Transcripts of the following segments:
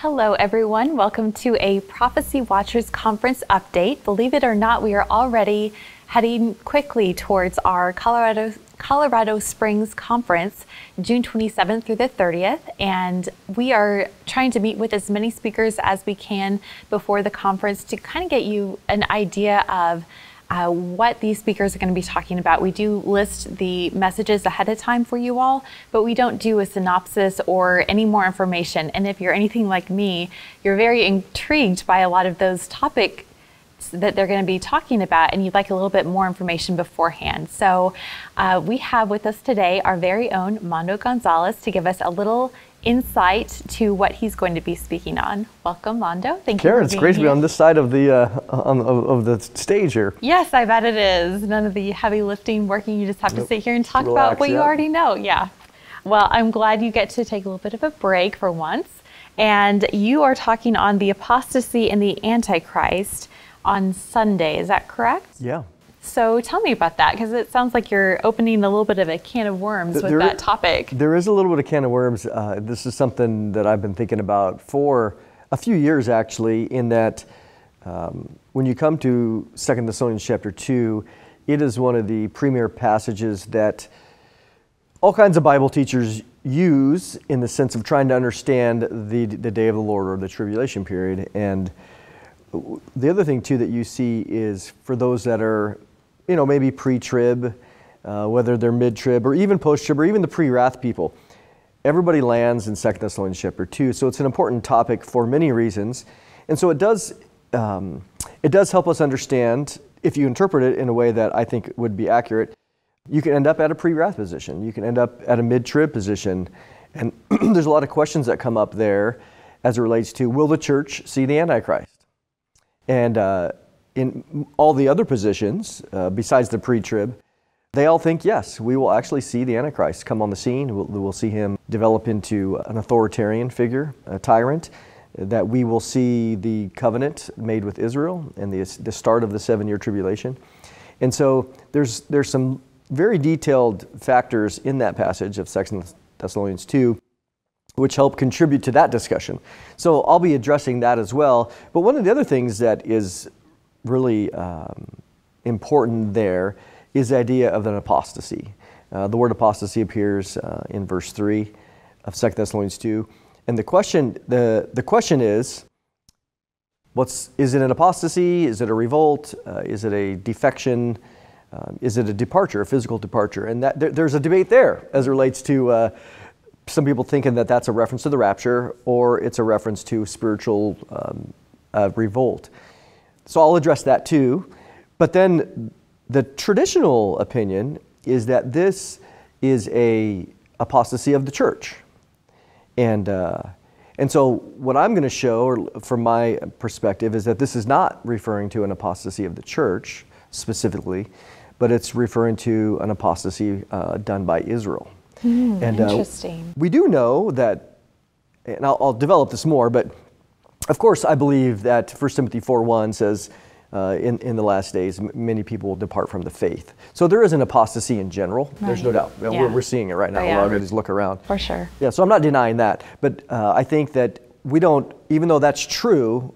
Hello, everyone. Welcome to a Prophecy Watchers Conference update. Believe it or not, we are already heading quickly towards our Colorado Springs conference, June 27th through the 30th, and we are trying to meet with as many speakers as we can before the conference to kind of get you an idea of what these speakers are going to be talking about. We do list the messages ahead of time for you all, but we don't do a synopsis or any more information. And if you're anything like me, you're very intrigued by a lot of those topics that they're going to be talking about, and you'd like a little bit more information beforehand. So we have with us today our very own Mondo Gonzales to give us a little insight to what he's going to be speaking on. Welcome, Mondo. Thank you. Karen, it's great to be on this side of the of the stage here. Yes, I bet it is. None of the heavy lifting, working. You just have to sit here and talk about what you already know. Yeah. Well, I'm glad you get to take a little bit of a break for once. And you are talking on the apostasy and the Antichrist on Sunday. Is that correct? Yeah. So tell me about that, because it sounds like you're opening a little bit of a can of worms with that topic. There is a little bit of can of worms. This is something that I've been thinking about for a few years, actually, in that when you come to 2 Thessalonians chapter 2, it is one of the premier passages that all kinds of Bible teachers use in the sense of trying to understand the day of the Lord or the tribulation period. And the other thing, too, that you see is for those that are, you know, maybe pre-trib, whether they're mid-trib or even post-trib or even the pre-wrath people, everybody lands in 2 Thessalonians chapter 2. So it's an important topic for many reasons. And so it does help us understand, if you interpret it in a way that I think would be accurate, you can end up at a pre-wrath position. You can end up at a mid-trib position. And there's a lot of questions that come up there as it relates to, will the church see the Antichrist? And in all the other positions, besides the pre-trib, they all think, yes, we will actually see the Antichrist come on the scene. We'll see him develop into an authoritarian figure, a tyrant, that we will see the covenant made with Israel and the start of the 7-year tribulation. And so there's some very detailed factors in that passage of 2 Thessalonians 2 which help contribute to that discussion. So I'll be addressing that as well. But one of the other things that is really important there is the idea of an apostasy. The word apostasy appears in verse 3 of 2 Thessalonians 2. And the question is, is it an apostasy? Is it a revolt? Is it a defection? Is it a departure, a physical departure? And there's a debate there as it relates to some people thinking that that's a reference to the rapture or it's a reference to spiritual revolt. So I'll address that too. But then the traditional opinion is that this is a apostasy of the church. And so what I'm going to show, or from my perspective, is that this is not referring to an apostasy of the church specifically, but it's referring to an apostasy done by Israel. Interesting. We do know that, and I'll develop this more, but of course I believe that 1 Timothy 4:1 says in the last days many people will depart from the faith. So there is an apostasy in general. Right. There's no doubt. Yeah. We're seeing it right now. We're all going to look around. For sure. Yeah, so I'm not denying that. But I think that we don't, even though that's true,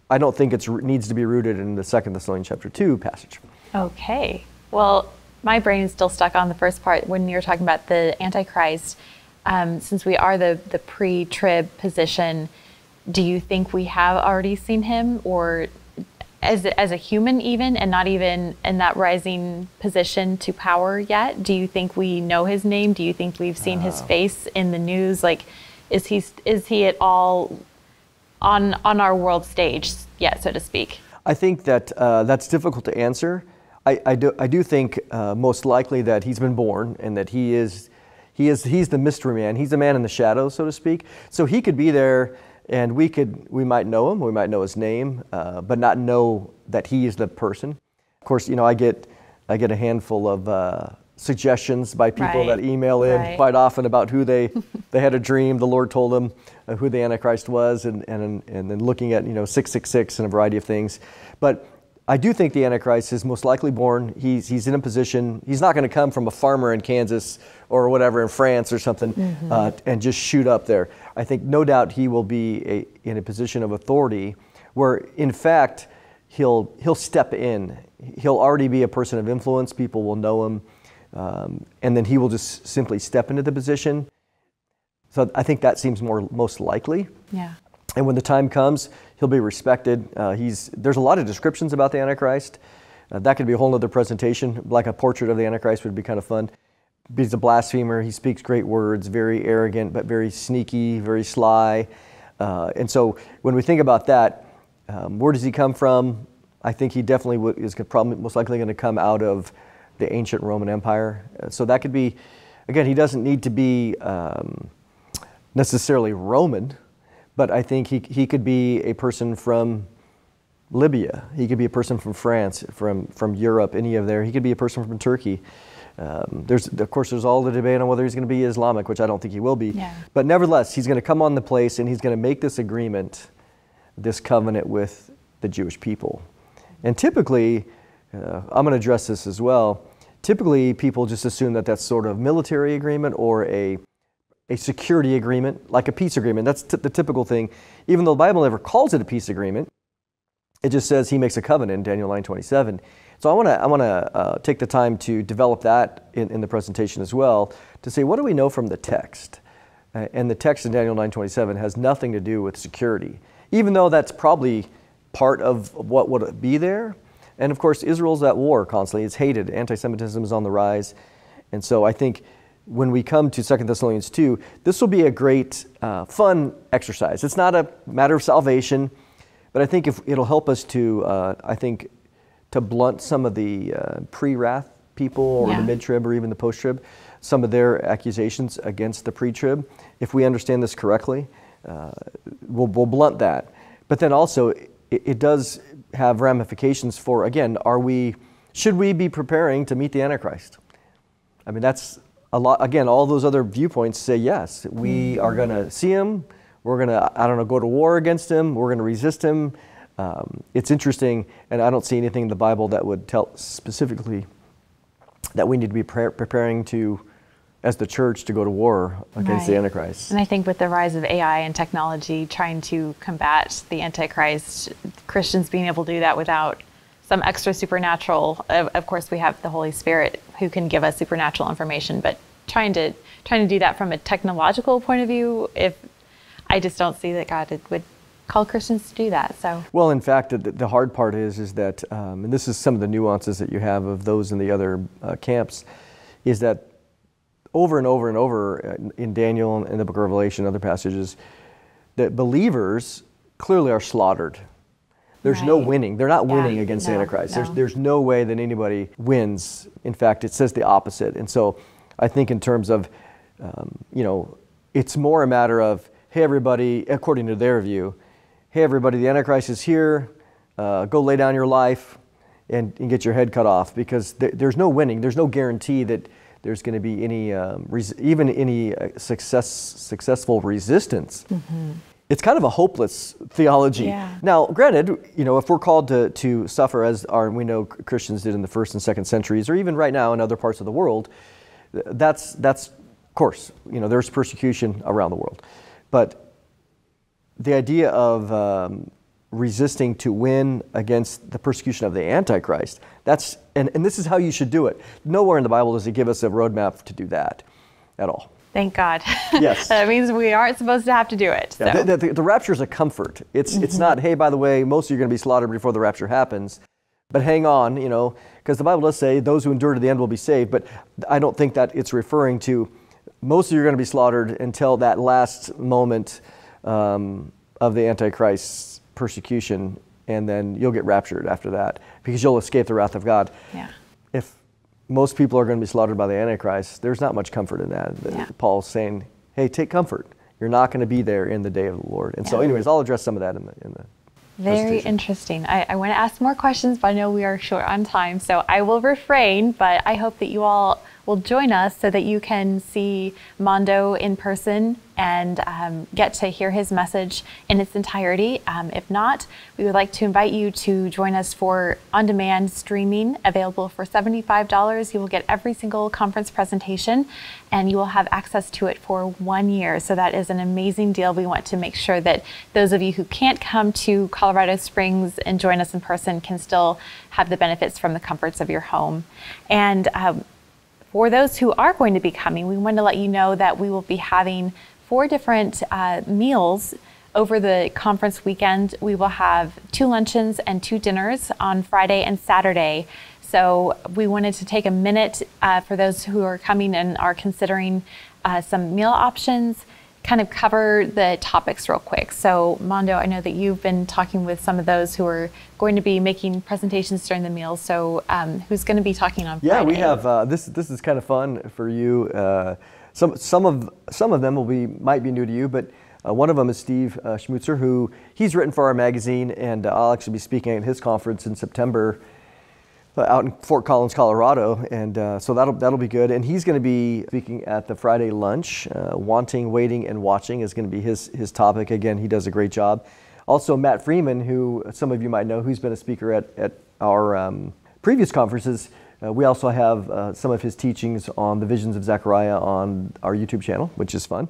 I don't think it needs to be rooted in the 2 Thessalonians chapter 2 passage. Okay. Well, my brain is still stuck on the first part when you're talking about the Antichrist. Since we are the pre-trib position, do you think we have already seen him, or as a human even, and not even in that rising position to power yet? Do you think we know his name? Do you think we've seen his face in the news? Like, is he at all on our world stage yet, so to speak? I think that that's difficult to answer. I do think most likely that he's been born and that he's the mystery man. He's the man in the shadows, so to speak. So he could be there, and we might know him, we might know his name, but not know that he is the person. Of course, you know, I get a handful of suggestions by people that email in quite often about who they had a dream. The Lord told them who the Antichrist was, and then looking at 666 and a variety of things. But I do think the Antichrist is most likely born. He's in a position, he's not going to come from a farmer in Kansas or whatever in France or something and just shoot up there. I think no doubt he will be in a position of authority where in fact he'll step in. He'll already be a person of influence. People will know him. And then he will just simply step into the position. So I think that seems most likely. Yeah. And when the time comes, he'll be respected. There's a lot of descriptions about the Antichrist. That could be a whole other presentation. Like a portrait of the Antichrist would be kind of fun. He's a blasphemer. He speaks great words, very arrogant, but very sneaky, very sly. And so when we think about that, where does he come from? I think he definitely is probably most likely going to come out of the ancient Roman Empire. So that could be, again, he doesn't need to be necessarily Roman, but I think he could be a person from Libya. He could be a person from France, from Europe, any of there. He could be a person from Turkey. Of course, there's all the debate on whether he's going to be Islamic, which I don't think he will be. Yeah. But nevertheless, he's going to come on the place and he's going to make this agreement, this covenant with the Jewish people. And typically, I'm going to address this as well, typically people just assume that that's sort of military agreement or a security agreement, like a peace agreement. That's the typical thing. Even though the Bible never calls it a peace agreement, it just says he makes a covenant in Daniel 9:27. So I want to take the time to develop that in the presentation as well, to say, what do we know from the text? And the text in Daniel 9:27 has nothing to do with security, even though that's probably part of what would be there. And of course, Israel's at war constantly. It's hated. Anti-Semitism is on the rise. And so I think when we come to 2 Thessalonians 2, this will be a great, fun exercise. It's not a matter of salvation, but I think it'll help us to, to blunt some of the pre-wrath people or the mid-trib or even the post-trib, some of their accusations against the pre-trib. If we understand this correctly, we'll blunt that. But then also, it does have ramifications for, again, should we be preparing to meet the Antichrist? I mean, that's a lot. Again, all those other viewpoints say yes, we are going to see him. We're going to, go to war against him. We're going to resist him. It's interesting, and I don't see anything in the Bible that would tell specifically that we need to be preparing to, as the church, to go to war against the Antichrist. And I think with the rise of AI and technology trying to combat the Antichrist, Christians being able to do that without some extra supernatural, of course we have the Holy Spirit who can give us supernatural information, but trying to do that from a technological point of view, I just don't see that God would call Christians to do that. So, well, in fact, the hard part is that, and this is some of the nuances that you have of those in the other camps, is that over and over and over in Daniel and in the book of Revelation and other passages, that believers clearly are slaughtered. There's no winning. They're not winning against the Antichrist. No. There's no way that anybody wins. In fact, it says the opposite. And so I think in terms of, it's more a matter of, hey, everybody, according to their view, hey, everybody, the Antichrist is here. Go lay down your life and get your head cut off, because there's no winning. There's no guarantee that there's going to be any, even any successful resistance. Mm-hmm. It's kind of a hopeless theology. Yeah. Now, granted, if we're called to suffer as we know Christians did in the 1st and 2nd centuries, or even right now in other parts of the world, that's of course, there's persecution around the world. But the idea of resisting to win against the persecution of the Antichrist, and this is how you should do it. Nowhere in the Bible does it give us a roadmap to do that at all. Thank God. Yes. That means we aren't supposed to have to do it. So. Yeah, the rapture is a comfort. It's not, hey, by the way, most of you are going to be slaughtered before the rapture happens. But hang on, because the Bible does say those who endure to the end will be saved. But I don't think that it's referring to most of you are going to be slaughtered until that last moment of the Antichrist's persecution, and then you'll get raptured after that, because you'll escape the wrath of God. Yeah. If most people are going to be slaughtered by the Antichrist, there's not much comfort in that. Yeah. Paul's saying, hey, take comfort. You're not going to be there in the day of the Lord. And so anyways, I'll address some of that in the Very interesting. I want to ask more questions, but I know we are short on time, so I will refrain, but I hope that you all will join us so that you can see Mondo in person and get to hear his message in its entirety. If not, we would like to invite you to join us for on-demand streaming available for $75. You will get every single conference presentation, and you will have access to it for 1 year. So that is an amazing deal. We want to make sure that those of you who can't come to Colorado Springs and join us in person can still have the benefits from the comforts of your home. And for those who are going to be coming, we want to let you know that we will be having 4 different meals over the conference weekend. We will have 2 luncheons and 2 dinners on Friday and Saturday. So we wanted to take a minute for those who are coming and are considering some meal options, kind of cover the topics real quick. So Mondo, I know that you've been talking with some of those who are going to be making presentations during the meals. So who's going to be talking on Friday? Yeah, we have, this is kind of fun for you. Some of them might be new to you, but one of them is Steve Schmutzer, he's written for our magazine, and I'll actually be speaking at his conference in September out in Fort Collins, Colorado, and so that'll be good. And he's going to be speaking at the Friday lunch. Wanting, waiting, and watching is going to be his topic. Again, he does a great job. Also, Matt Freeman, who some of you might know, who's been a speaker at our previous conferences. We also have some of his teachings on the visions of Zechariah on our YouTube channel, which is fun.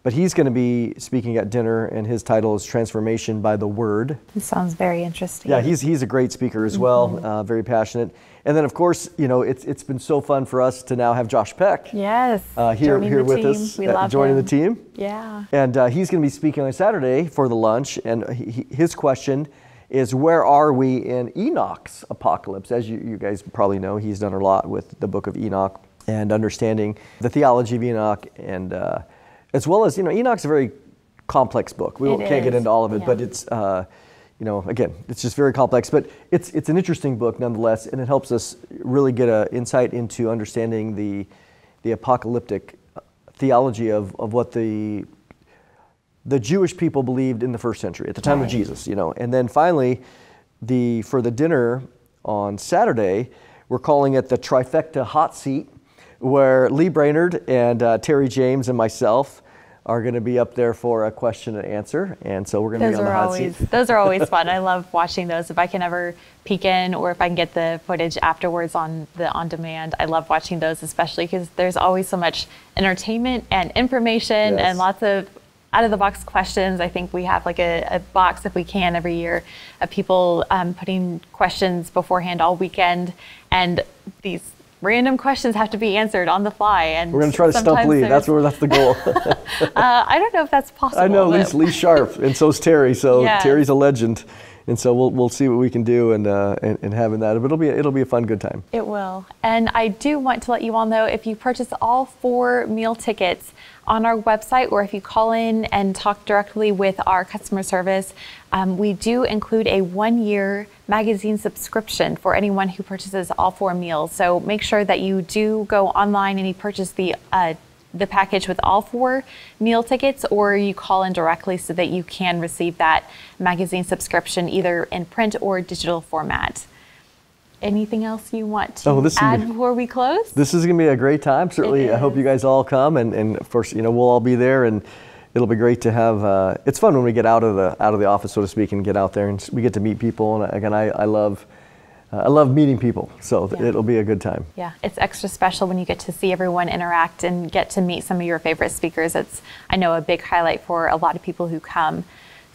But he's going to be speaking at dinner, and his title is Transformation by the Word. It sounds very interesting. Yeah, he's a great speaker as well, very passionate. And then, of course, it's been so fun for us to now have Josh Peck. Yes, here with team. us, We love joining him. the team. Yeah. And he's going to be speaking on Saturday for the lunch, and his question is, where are we in Enoch's apocalypse? As you guys probably know, he's done a lot with the book of Enoch and understanding the theology of Enoch, and as well as, Enoch's a very complex book. We can't get into all of it, but it's, again, it's just very complex. But it's an interesting book nonetheless, and it helps us really get an insight into understanding the apocalyptic theology of what the Jewish people believed in the first century, at the time of Jesus, And then finally, for the dinner on Saturday, we're calling it the Trifecta Hot Seat, where Lee Brainerd and Terry James and myself are going to be up there for a question and answer. And so we're going to be on the hot seat. Those are always fun. I love watching those. If I can ever peek in, or if I can get the footage afterwards on demand, I love watching those, especially because there's always so much entertainment and information and lots of out-of-the-box questions. I think we have like a box, if we can, every year of people putting questions beforehand all weekend, and these random questions have to be answered on the fly. And we're going to try to stump Lee. That's the goal. I don't know if that's possible. I know Lee's sharp, and so's Terry. So Terry's a legend, and so we'll see what we can do and having that. But it'll be a fun, good time. It will. And I do want to let you all know, if you purchase all 4 meal tickets on our website, or if you call in and talk directly with our customer service, we do include a 1-year magazine subscription for anyone who purchases all 4 meals. So make sure that you do go online and you purchase the package with all 4 meal tickets, or you call in directly so that you can receive that magazine subscription either in print or digital format. Anything else you want to add before we close? This is going to be a great time. Certainly, I hope you guys all come, and of course, we'll all be there, and it'll be great to have. It's fun when we get out of the office, so to speak, and get out there, and we get to meet people. And again, I love meeting people, so it'll be a good time. Yeah, it's extra special when you get to see everyone interact and get to meet some of your favorite speakers. It's, I know, a big highlight for a lot of people who come.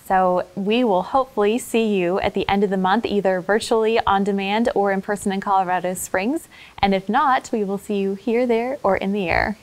So we will hopefully see you at the end of the month, either virtually on demand or in person in Colorado Springs. And if not, we will see you here, there, or in the air.